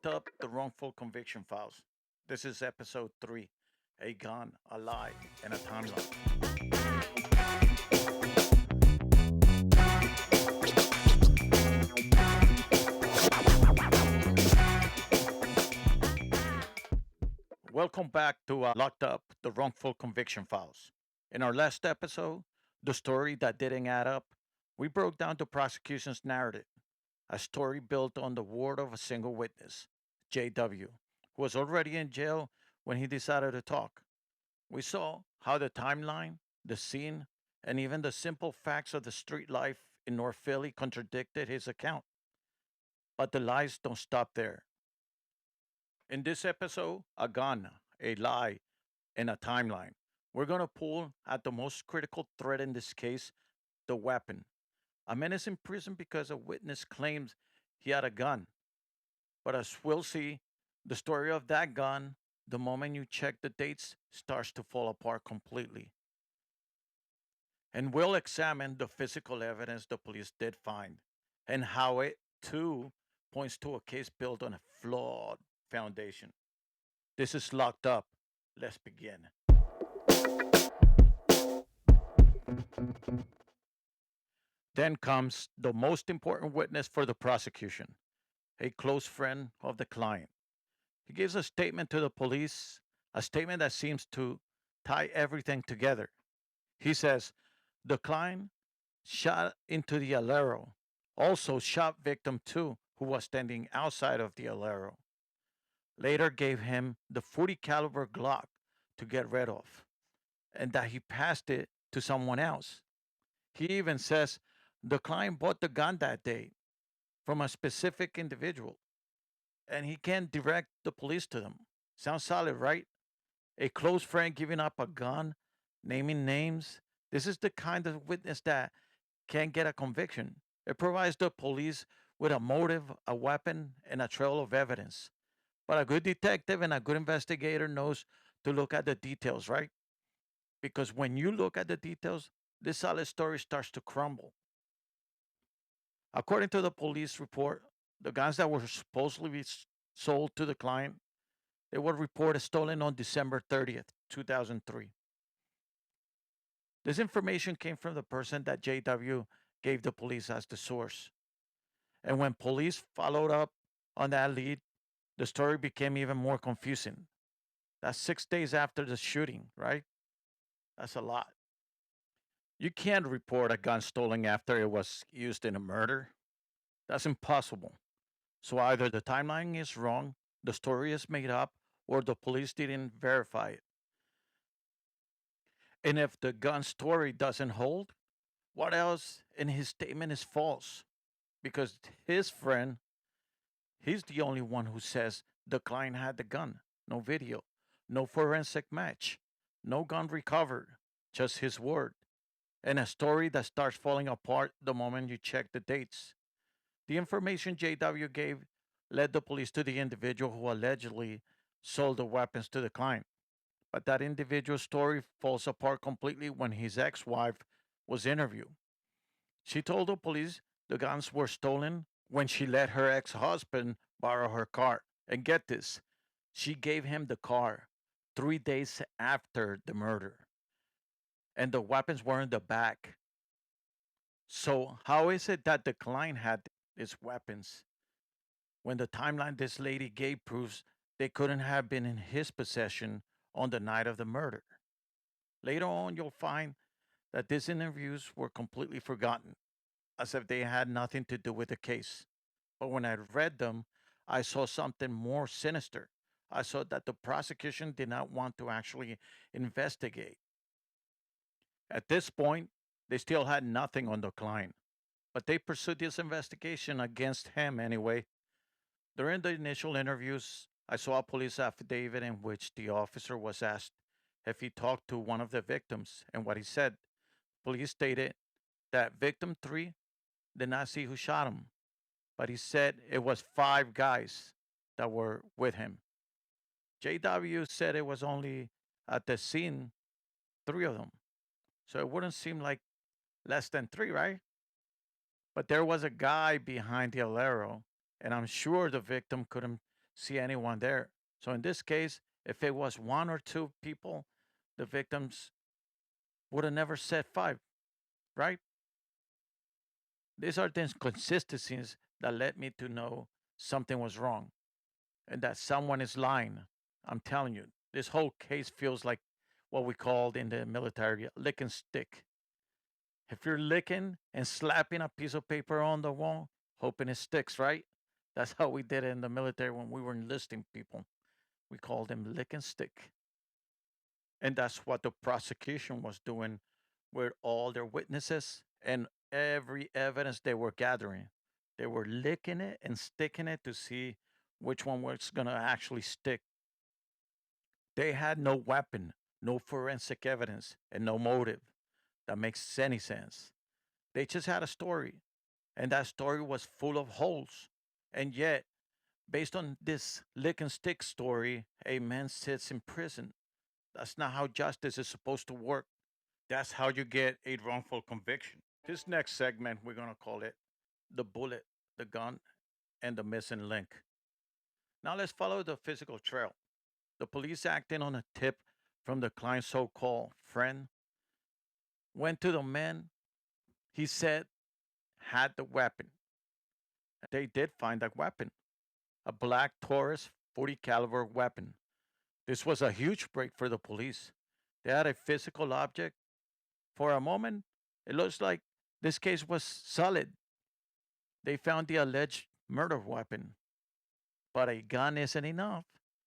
locked up the wrongful conviction files. This is episode 3, a gun, a lie, and a timeline. Welcome back to Locked Up the Wrongful Conviction Files. In our last episode, the story that didn't add up, we broke down the prosecution's narrative, a story built on the word of a single witness, JW, who was already in jail when he decided to talk. We saw how the timeline, the scene, and even the simple facts of the street life in North Philly contradicted his account. But the lies don't stop there. In this episode, a gun, a lie, and a timeline. We're going to pull at the most critical thread in this case, the weapon. A man is in prison because a witness claims he had a gun. But as we'll see, the story of that gun, the moment you check the dates, starts to fall apart completely. And we'll examine the physical evidence the police did find and how it, too, points to a case built on a flawed foundation. This is Locked Up. Let's begin. Then comes the most important witness for the prosecution, a close friend of the client. He gives a statement to the police, a statement that seems to tie everything together. He says, the client shot into the alero, also shot victim 2, who was standing outside of the alero. Later gave him the 40 caliber Glock to get rid of, and that he passed it to someone else. He even says the client bought the gun that day from a specific individual, and he can direct the police to them. Sounds solid, right? A close friend giving up a gun, naming names. This is the kind of witness that can get a conviction. It provides the police with a motive, a weapon, and a trail of evidence. But a good detective and a good investigator knows to look at the details, right? Because when you look at the details, this solid story starts to crumble. According to the police report, the guns that were supposedly sold to the client, they were reported stolen on December 30th, 2003. This information came from the person that JW gave the police as the source. And when police followed up on that lead, the story became even more confusing. That's 6 days after the shooting, right? That's a lot. You can't report a gun stolen after it was used in a murder. That's impossible. So either the timeline is wrong, the story is made up, or the police didn't verify it. And if the gun story doesn't hold, what else in his statement is false? Because his friend, he's the only one who says the client had the gun. No video, no forensic match, no gun recovered, just his word. And a story that starts falling apart the moment you check the dates. The information JW gave led the police to the individual who allegedly sold the weapons to the client. But that individual's story falls apart completely when his ex wife was interviewed. She told the police the guns were stolen when she let her ex husband borrow her car. And get this, she gave him the car 3 days after the murder, and the weapons were in the back. So, how is it that the client had these weapons when the timeline this lady gave proves they couldn't have been in his possession on the night of the murder? Later on, you'll find that these interviews were completely forgotten, as if they had nothing to do with the case. But when I read them, I saw something more sinister. I saw that the prosecution did not want to actually investigate. At this point, they still had nothing on the client, but they pursued this investigation against him anyway. During the initial interviews, I saw a police affidavit in which the officer was asked if he talked to one of the victims, and what he said. Police stated that victim 3 did not see who shot him, but he said it was 5 guys that were with him. JW said it was only at the scene 3 of them, so it wouldn't seem like less than 3, right? But there was a guy behind the alero, and I'm sure the victim couldn't see anyone there. So in this case, if it was one or two people, the victims would have never said five, right? These are the inconsistencies that led me to know something was wrong and that someone is lying. I'm telling you, this whole case feels like what we called in the military lick and stick. If you're licking and slapping a piece of paper on the wall, hoping it sticks, right? That's how we did it in the military when we were enlisting people. We called them lick and stick. And that's what the prosecution was doing with all their witnesses and every evidence they were gathering. They were licking it and sticking it to see which one was going to actually stick. They had no weapon, no forensic evidence, and no motive that makes any sense. They just had a story, and that story was full of holes. And yet, based on this lick and stick story, a man sits in prison. That's not how justice is supposed to work. That's how you get a wrongful conviction. This next segment, we're going to call it the bullet, the gun, and the missing link. Now let's follow the physical trail. The police, acting on a tip from the client's so called friend, went to the man he said had the weapon. They did find that weapon, a black Taurus 40 caliber weapon. This was a huge break for the police. They had a physical object. For a moment, it looks like this case was solid. They found the alleged murder weapon, but a gun isn't enough.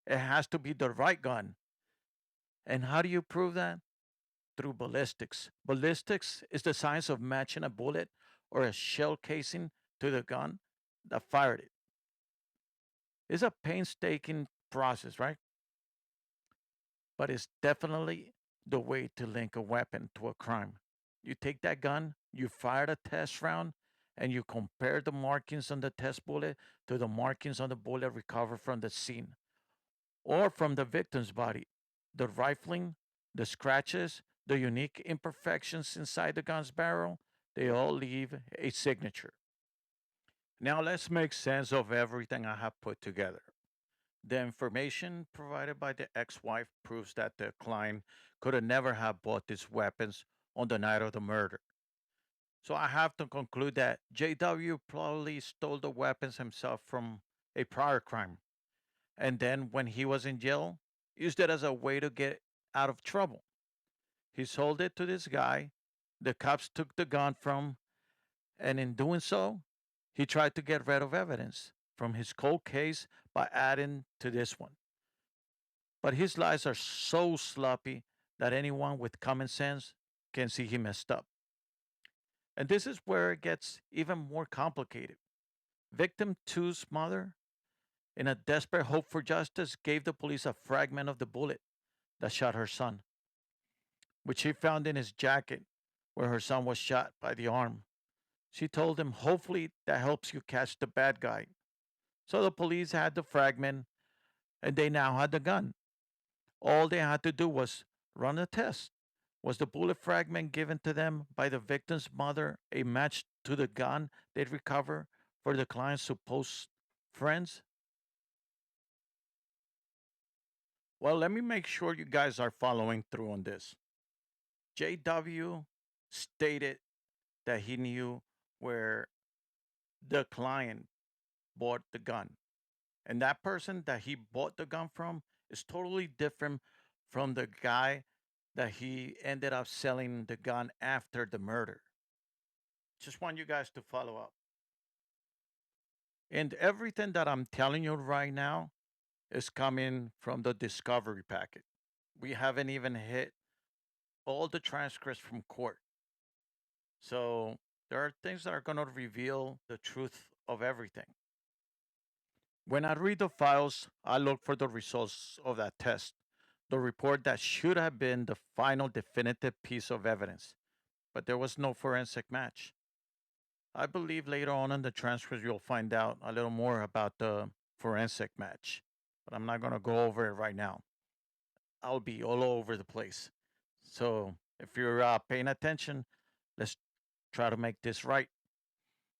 It has to be the right gun. And how do you prove that? Through ballistics. Ballistics is the science of matching a bullet or a shell casing to the gun that fired it. It's a painstaking process, right? But it's definitely the way to link a weapon to a crime. You take that gun, you fire a test round, and you compare the markings on the test bullet to the markings on the bullet recovered from the scene or from the victim's body. The rifling, the scratches, the unique imperfections inside the gun's barrel, they all leave a signature. Now let's make sense of everything I have put together. The information provided by the ex wife proves that the client could have never have bought these weapons on the night of the murder. So I have to conclude that JW probably stole the weapons himself from a prior crime. And then when he was in jail, used it as a way to get out of trouble. He sold it to this guy. The cops took the gun from, and in doing so, he tried to get rid of evidence from his cold case by adding to this one. But his lies are so sloppy that anyone with common sense can see he messed up. And this is where it gets even more complicated. Victim two's mother, in a desperate hope for justice, gave the police a fragment of the bullet that shot her son, which she found in his jacket where her son was shot by the arm. She told him, hopefully that helps you catch the bad guy. So the police had the fragment and they now had the gun. All they had to do was run a test. Was the bullet fragment given to them by the victim's mother a match to the gun they'd recover for the client's supposed friends? Well, let me make sure you guys are following through on this. JW stated that he knew where the client bought the gun. And that person that he bought the gun from is totally different from the guy that he ended up selling the gun after the murder. Just want you guys to follow up. And everything that I'm telling you right now is coming from the discovery packet. We haven't even hit all the transcripts from court. So there are things that are going to reveal the truth of everything. When I read the files, I look for the results of that test, the report that should have been the final definitive piece of evidence, but there was no forensic match. I believe later on in the transcripts you'll find out a little more about the forensic match, but I'm not going to go over it right now. I'll be all over the place. So if you're paying attention, let's try to make this right.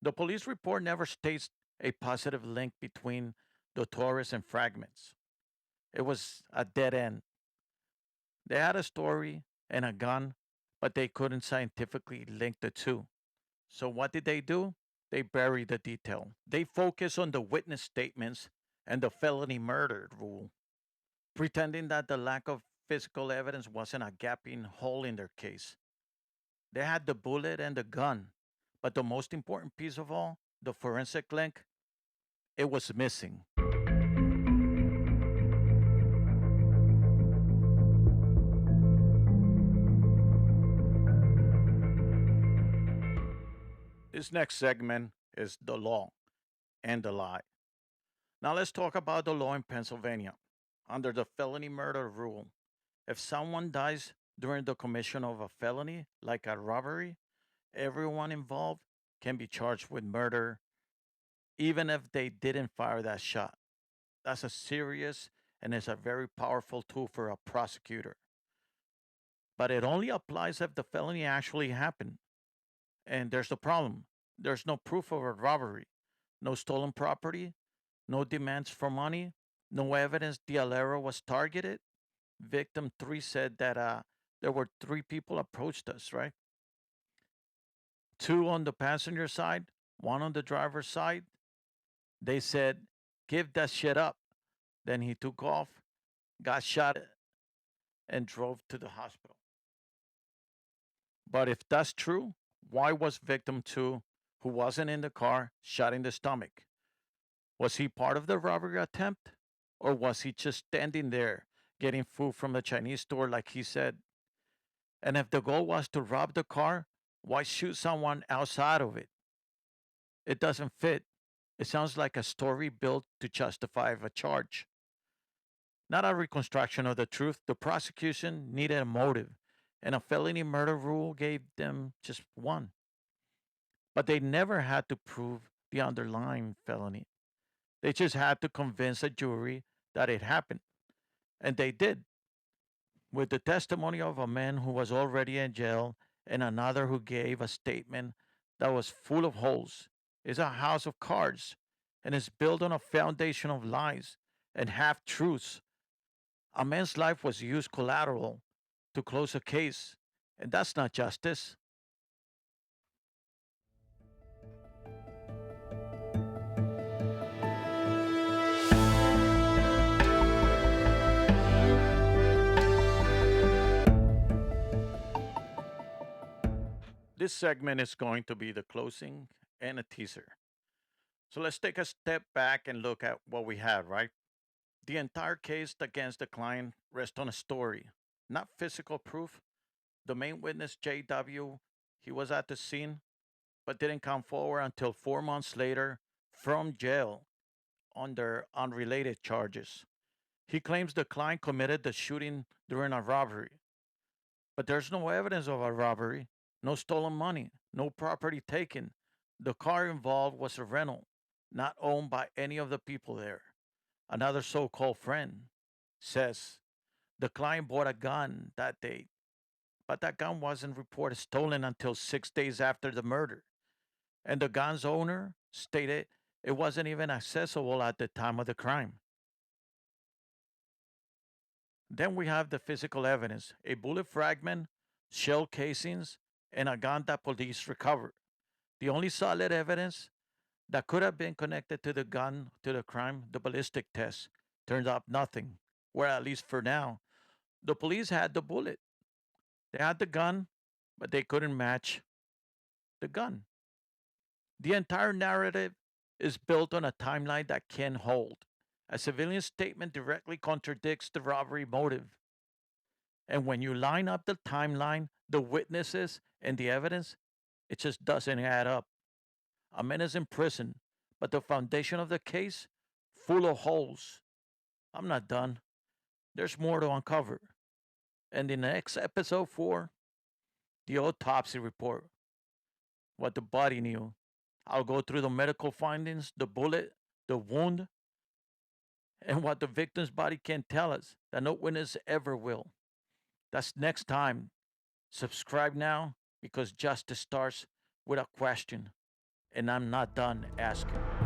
The police report never states a positive link between the Taurus and fragments. It was a dead end. They had a story and a gun, but they couldn't scientifically link the two. So what did they do? They buried the detail. They focused on the witness statements and the felony murder rule, pretending that the lack of physical evidence wasn't a gaping hole in their case. They had the bullet and the gun, but the most important piece of all, the forensic link, it was missing. This next segment is the law and the lie. Now let's talk about the law in Pennsylvania. Under the felony murder rule, if someone dies during the commission of a felony, like a robbery, everyone involved can be charged with murder, even if they didn't fire that shot. That's a serious and it's a very powerful tool for a prosecutor. But it only applies if the felony actually happened. And there's the problem there's no proof of a robbery, no stolen property, no demands for money, no evidence the Alero was targeted. Victim 3 said that there were three people approached us, right? Two on the passenger side, one on the driver's side. They said, give that shit up. Then he took off, got shot, and drove to the hospital. But if that's true, why was victim 2, who wasn't in the car, shot in the stomach? Was he part of the robbery attempt? Or was he just standing there getting food from the Chinese store like he said? And if the goal was to rob the car, why shoot someone outside of it? It doesn't fit. It sounds like a story built to justify a charge. Not a reconstruction of the truth. The prosecution needed a motive, and a felony murder rule gave them just one. But they never had to prove the underlying felony. They just had to convince a jury that it happened. And they did, with the testimony of a man who was already in jail and another who gave a statement that was full of holes. It's a house of cards and is built on a foundation of lies and half truths. A man's life was used collateral to close a case, and that's not justice. This segment is going to be the closing and a teaser. So let's take a step back and look at what we have, right? The entire case against the client rests on a story, not physical proof. The main witness, JW, he was at the scene but didn't come forward until 4 months later from jail under unrelated charges. He claims the client committed the shooting during a robbery, but there's no evidence of a robbery, no stolen money, no property taken. The car involved was a rental, not owned by any of the people there. Another so called friend says the client bought a gun that day, but that gun wasn't reported stolen until 6 days after the murder. And the gun's owner stated it wasn't even accessible at the time of the crime. Then we have the physical evidence a bullet fragment, shell casings, and a gun that police recovered. The only solid evidence that could have been connected to the gun to the crime, the ballistic test, turned up nothing. Where, at least for now, the police had the bullet. They had the gun, but they couldn't match the gun. The entire narrative is built on a timeline that can hold. A civilian statement directly contradicts the robbery motive. And when you line up the timeline, the witnesses, and the evidence, it just doesn't add up. A man is in prison, but the foundation of the case, full of holes. I'm not done. There's more to uncover. And in the next episode 4, the autopsy report, what the body knew. I'll go through the medical findings, the bullet, the wound, and what the victim's body can tell us that no witness ever will. That's next time. Subscribe now because justice starts with a question, and I'm not done asking.